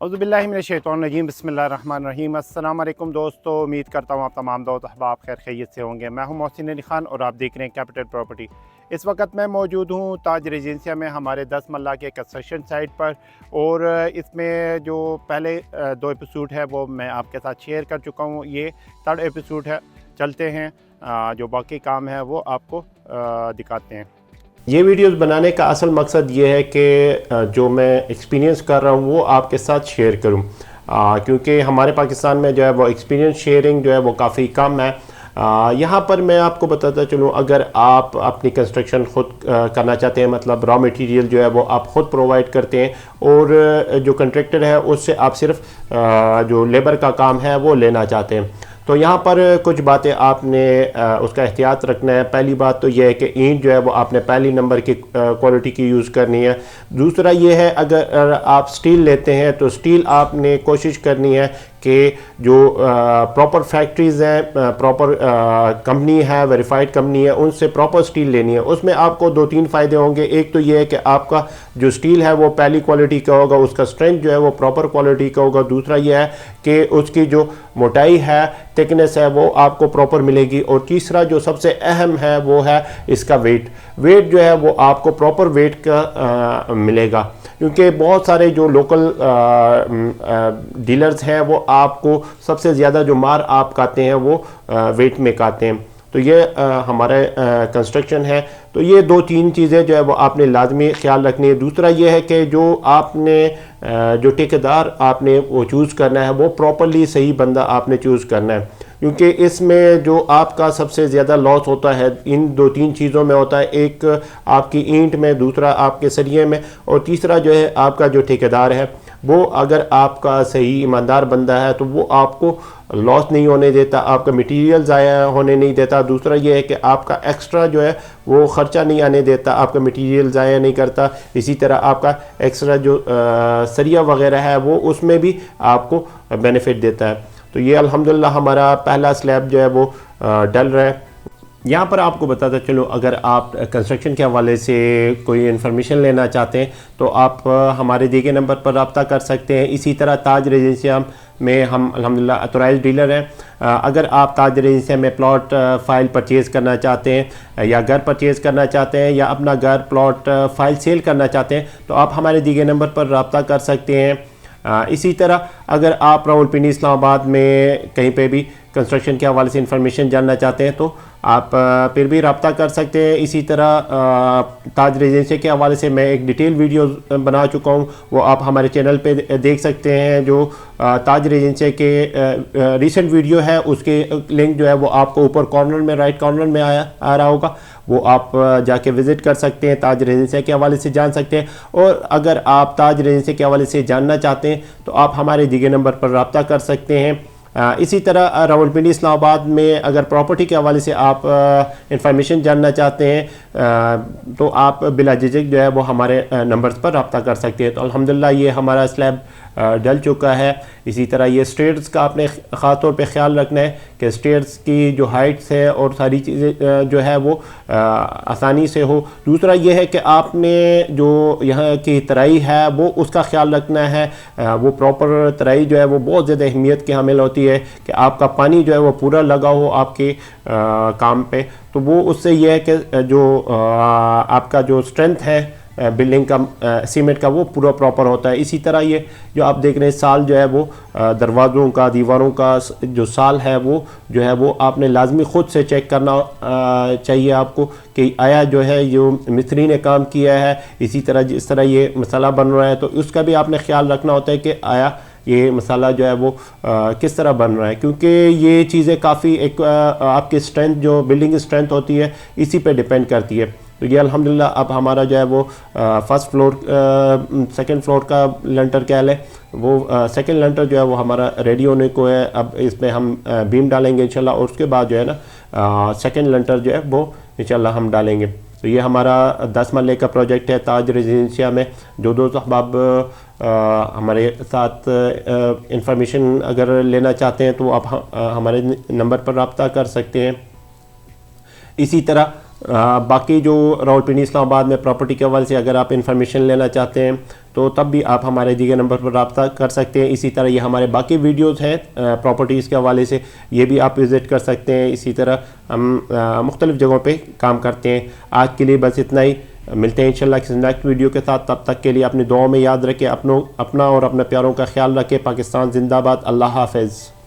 औज़ुबिल्लाहिमिनश्शैतानिर्रजीम बिस्मिल्लाहिर्रहमानिर्रहीम। अस्सलाम वालेकुम दोस्तों, उम्मीद करता हूँ आप तमाम दोस्त अहबाब खैर खैरियत से होंगे। मैं हूँ मोहसिन अली ख़ान और आप देख रहे हैं कैपिटल प्रॉपर्टी। इस वक्त मैं मौजूद हूँ ताज रेजिडेंसिया में हमारे 10 मरला के कंस्ट्रक्शन साइट पर, और इसमें जो पहले 2 एपिसोड है वो मैं आपके साथ शेयर कर चुका हूँ। ये 3rd एपिसोड है। चलते हैं, जो बाकी काम है वो आपको दिखाते हैं। ये वीडियोस बनाने का असल मकसद ये है कि जो मैं एक्सपीरियंस कर रहा हूँ वो आपके साथ शेयर करूँ, क्योंकि हमारे पाकिस्तान में जो है वो एक्सपीरियंस शेयरिंग जो है वो काफ़ी कम है। यहाँ पर मैं आपको बताता चलूँ, अगर आप अपनी कंस्ट्रक्शन खुद करना चाहते हैं, मतलब रॉ मटेरियल जो है वो आप ख़ुद प्रोवाइड करते हैं और जो कंट्रैक्टर है उससे आप सिर्फ जो लेबर का काम है वो लेना चाहते हैं, तो यहाँ पर कुछ बातें आपने उसका एहतियात रखना है। पहली बात तो यह है कि ईंट जो है वो आपने पहली नंबर की क्वालिटी की यूज़ करनी है। दूसरा ये है, अगर आप स्टील लेते हैं तो स्टील आपने कोशिश करनी है कि जो प्रॉपर फैक्ट्रीज़ हैं, प्रॉपर कंपनी है, वेरीफाइड कंपनी है, उनसे प्रॉपर स्टील लेनी है। उसमें आपको 2-3 फ़ायदे होंगे। एक तो ये है कि आपका जो स्टील है वो पहली क्वालिटी का होगा, उसका स्ट्रेंथ जो है वो प्रॉपर क्वालिटी का होगा। दूसरा ये है कि उसकी जो मोटाई है, थिकनेस है, वो आपको प्रॉपर मिलेगी। और तीसरा जो सबसे अहम है वो है इसका वेट जो है वो आपको प्रॉपर वेट का मिलेगा, क्योंकि बहुत सारे जो लोकल डीलर्स हैं वो आपको सबसे ज़्यादा जो मार आप खाते हैं वो वेट में खाते हैं। तो ये हमारा कंस्ट्रक्शन है, तो ये 2-3 चीज़ें जो है वो आपने लाजमी ख्याल रखनी है। दूसरा ये है कि जो आपने जो ठेकेदार आपने वो चूज़ करना है वो प्रॉपरली सही बंदा आपने चूज़ करना है, क्योंकि इसमें जो आपका सबसे ज़्यादा लॉस होता है इन 2-3 चीज़ों में होता है। एक आपकी ईंट में, दूसरा आपके सरिये में, और तीसरा जो है आपका जो ठेकेदार है वो अगर आपका सही ईमानदार बंदा है तो वो आपको लॉस नहीं होने देता, आपका मटेरियल ज़ाया होने नहीं देता। दूसरा ये है कि आपका एक्स्ट्रा जो है वो ख़र्चा नहीं आने देता, आपका मटेरियल ज़ाया नहीं करता। इसी तरह आपका एक्स्ट्रा जो सरिया वगैरह है वो उसमें भी आपको बेनिफिट देता है। तो ये अल्हम्दुलिल्लाह हमारा पहला स्लैब जो है वो डल रहा है। यहाँ पर आपको बताता चलो, अगर आप कंस्ट्रक्शन के हवाले से कोई इन्फॉर्मेशन लेना चाहते हैं तो आप हमारे दिए गए नंबर पर रब्ता कर सकते हैं। इसी तरह ताज रेजिडेंसिया में हम अल्हम्दुलिल्लाह ऑथराइज्ड डीलर हैं। अगर आप ताज रेजिडेंसिया में प्लॉट फ़ाइल परचेज़ करना चाहते हैं, या घर परचेज़ करना चाहते हैं, या अपना घर प्लॉट फ़ाइल सेल करना चाहते हैं, तो आप हमारे दिए गए नंबर पर रब्ता कर सकते हैं। इसी तरह अगर आप रावलपिंडी इस्लामाबाद में कहीं पे भी कंस्ट्रक्शन के हवाले से इंफॉर्मेशन जानना चाहते हैं तो आप फिर भी रब्ता कर सकते हैं। इसी तरह ताज रेजिडेंसी के हवाले से मैं एक डिटेल वीडियो बना चुका हूँ, वो आप हमारे चैनल पे देख सकते हैं। जो ताज रेजिडेंसी के रिसेंट वीडियो है उसके लिंक जो है वो आपको ऊपर कॉर्नर में, राइट कॉर्नर में आ रहा होगा, वो आप जाके विज़िट कर सकते हैं, ताज रेजिडेंसी के हवाले से जान सकते हैं। और अगर आप ताज रेजिडेंसी के हवाले से जानना चाहते हैं तो आप हमारे दिए नंबर पर रब्ता कर सकते हैं। इसी तरह रावलपिंडी इस्लामाबाद में अगर प्रॉपर्टी के हवाले से आप इंफॉर्मेशन जानना चाहते हैं तो आप बिला झिझक जो है वो हमारे नंबर्स पर रब्ता कर सकते हैं। तो अल्हम्दुलिल्लाह ये हमारा स्लैब डल चुका है। इसी तरह ये स्टेयर्स का आपने ख़ास तौर पे ख्याल रखना है कि स्टेयर्स की जो हाइट्स है और सारी चीज़ें जो है वो आसानी से हो। दूसरा ये है कि आपने जो यहाँ की तराई है वो उसका ख्याल रखना है। वो प्रॉपर तराई जो है वो बहुत ज़्यादा अहमियत की हामिल होती है कि आपका पानी जो है वो पूरा लगा हो आपके काम पे, तो वो उससे ये है कि जो आपका जो स्ट्रेंथ है बिल्डिंग का, सीमेंट का, वो पूरा प्रॉपर होता है। इसी तरह ये जो आप देख रहे हैं साल जो है वो दरवाज़ों का, दीवारों का जो साल है वो जो है वो आपने लाजमी ख़ुद से चेक करना चाहिए आपको कि आया जो है जो मिस्त्री ने काम किया है। इसी तरह जिस तरह ये मसाला बन रहा है तो उसका भी आपने ख्याल रखना होता है कि आया ये मसाला जो है वो किस तरह बन रहा है, क्योंकि ये चीज़ें काफ़ी एक आपकी स्ट्रेंथ, जो बिल्डिंग की स्ट्रेंथ होती है, इसी पे डिपेंड करती है। तो ये अल्हम्दुलिल्लाह अब हमारा जो है वो फर्स्ट फ्लोर, सेकंड फ्लोर का लेंटर क्या है वो सेकंड लेंटर जो है वो हमारा रेडी होने को है। अब इसमें हम बीम डालेंगे इंशाल्लाह, और उसके बाद जो है ना सेकंड लेंटर जो है वो इंशाल्लाह हम डालेंगे। तो ये हमारा 10 मरले का प्रोजेक्ट है ताज रेजिडेंसिया में। जो दोस्त अहबाब हमारे साथ इंफॉर्मेशन अगर लेना चाहते हैं तो आप हमारे नंबर पर रब्ता कर सकते हैं। इसी तरह बाकी जो रावलपिंडी इस्लामाबाद में प्रॉपर्टी के हवाले से अगर आप इंफॉर्मेशन लेना चाहते हैं तो तब भी आप हमारे दिए नंबर पर रब्ता कर सकते हैं। इसी तरह ये हमारे बाकी वीडियोस हैं प्रॉपर्टीज़ के हवाले से, ये भी आप विज़िट कर सकते हैं। इसी तरह हम मुख्तलिफ़ जगहों पे काम करते हैं। आज के लिए बस इतना ही, मिलते हैं इंशाल्लाह किसी नेक्स्ट वीडियो के साथ। तब तक के लिए अपनी दुआओं में याद रखें, अपना और अपने प्यारों का ख्याल रखें। पाकिस्तान जिंदाबाद। अल्लाह हाफ़िज़।